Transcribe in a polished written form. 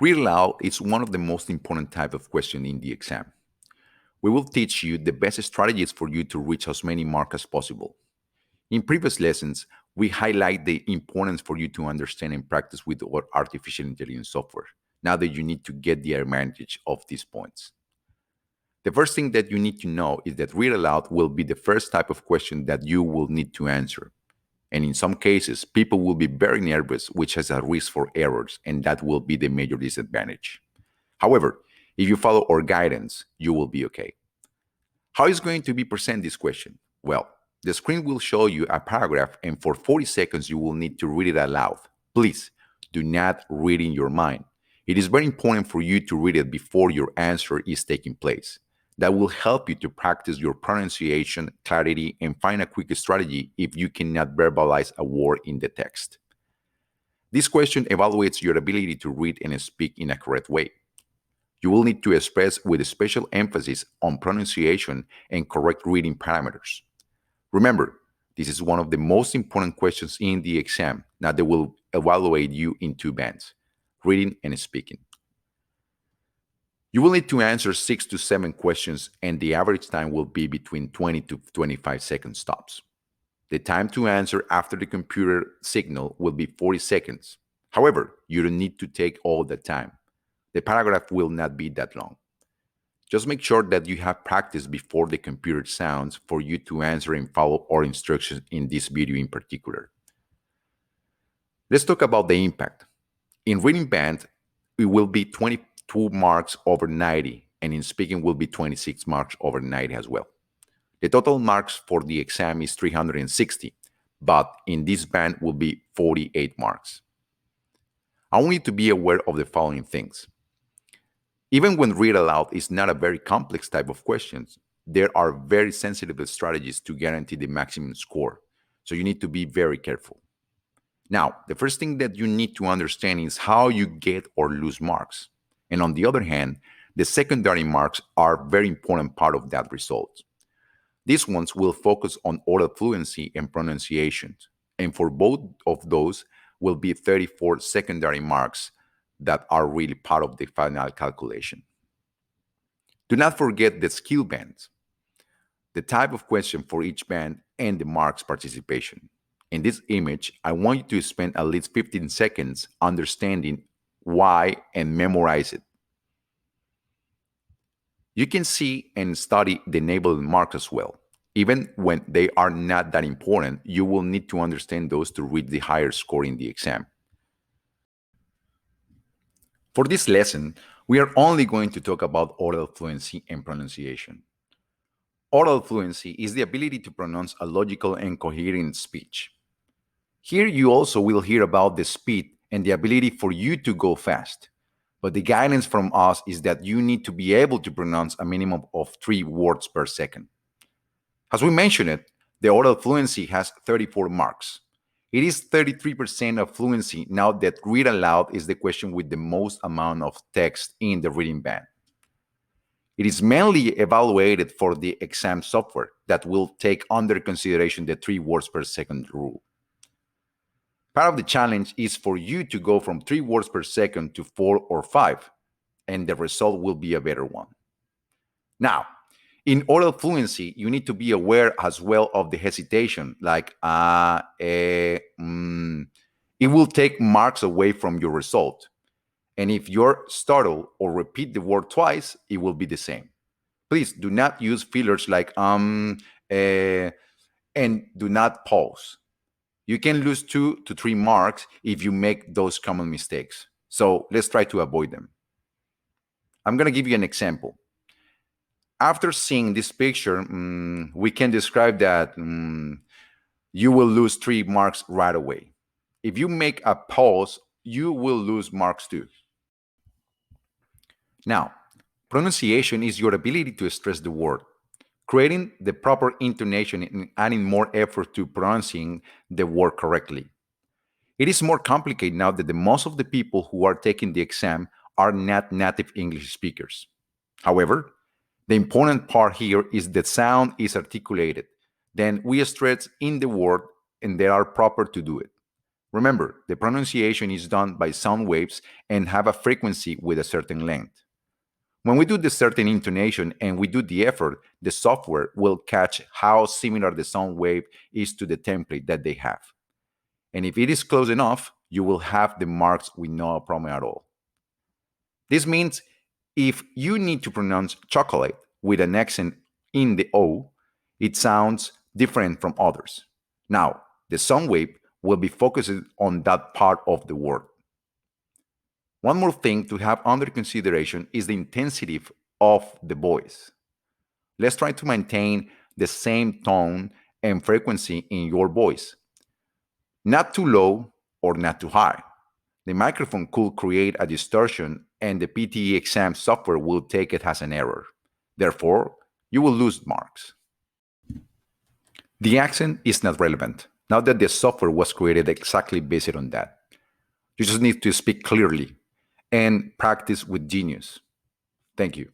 Read aloud is one of the most important type of question in the exam. We will teach you the best strategies for you to reach as many marks as possible. In previous lessons, we highlight the importance for you to understand and practice with our artificial intelligence software. Now that you need to get the advantage of these points. The first thing that you need to know is that read aloud will be the first type of question that you will need to answer. And in some cases, people will be very nervous, which has a risk for errors, and that will be the major disadvantage. However, if you follow our guidance, you will be okay. How is going to be present this question? Well, the screen will show you a paragraph, and for 40 seconds, you will need to read it aloud. Please do not read in your mind. It is very important for you to read it before your answer is taking place. That will help you to practice your pronunciation, clarity, and find a quick strategy if you cannot verbalize a word in the text. This question evaluates your ability to read and speak in a correct way. You will need to express with a special emphasis on pronunciation and correct reading parameters. Remember, this is one of the most important questions in the exam. Now they will evaluate you in two bands, reading and speaking. You will need to answer 6 to 7 questions, and the average time will be between 20 to 25 seconds stops. The time to answer after the computer signal will be 40 seconds. However, you don't need to take all the time. The paragraph will not be that long. Just make sure that you have practiced before the computer sounds for you to answer and follow our instructions in this video in particular. Let's talk about the impact. In reading band, it will be 22 marks over 90, and in speaking will be 26 marks over 90 as well. The total marks for the exam is 360, but in this band will be 48 marks. I want you to be aware of the following things. Even when read aloud is not a very complex type of questions, there are very sensitive strategies to guarantee the maximum score, so you need to be very careful. Now, the first thing that you need to understand is how you get or lose marks. And on the other hand, the secondary marks are a very important part of that result. These ones will focus on oral fluency and pronunciation, and for both of those will be 34 secondary marks that are really part of the final calculation. Do not forget the skill bands, the type of question for each band, and the marks participation. In this image, I want you to spend at least 15 seconds understanding why and memorize it. You can see and study the enabling marks as well. Even when they are not that important, you will need to understand those to reach the higher score in the exam. For this lesson, we are only going to talk about oral fluency and pronunciation. Oral fluency is the ability to pronounce a logical and coherent speech. Here you also will hear about the speed and the ability for you to go fast. But the guidance from us is that you need to be able to pronounce a minimum of 3 words per second. As we mentioned it, the oral fluency has 34 marks. It is 33% of fluency now that read aloud is the question with the most amount of text in the reading band. It is mainly evaluated for the exam software that will take under consideration the 3 words per second rule. Part of the challenge is for you to go from 3 words per second to 4 or 5, and the result will be a better one. Now, in oral fluency, you need to be aware as well of the hesitation, like It will take marks away from your result. And if you're startled or repeat the word twice, it will be the same. Please do not use fillers like and do not pause. You can lose 2 to 3 marks if you make those common mistakes. So let's try to avoid them. I'm going to give you an example. After seeing this picture, we can describe that you will lose 3 marks right away. If you make a pause, you will lose marks too. Now, pronunciation is your ability to stress the word, creating the proper intonation and adding more effort to pronouncing the word correctly. It is more complicated now that most of the people who are taking the exam are not native English speakers. However, the important part here is that sound is articulated. Then we stress in the word and they are proper to do it. Remember, the pronunciation is done by sound waves and have a frequency with a certain length. When we do the certain intonation and we do the effort, the software will catch how similar the sound wave is to the template that they have. And if it is close enough, you will have the marks with no problem at all. This means if you need to pronounce chocolate with an accent in the O, it sounds different from others. Now, the sound wave will be focused on that part of the word. One more thing to have under consideration is the intensity of the voice. Let's try to maintain the same tone and frequency in your voice. Not too low or not too high. The microphone could create a distortion and the PTE exam software will take it as an error. Therefore, you will lose marks. The accent is not relevant, now that the software was created exactly based on that. You just need to speak clearly and practice with genius. Thank you.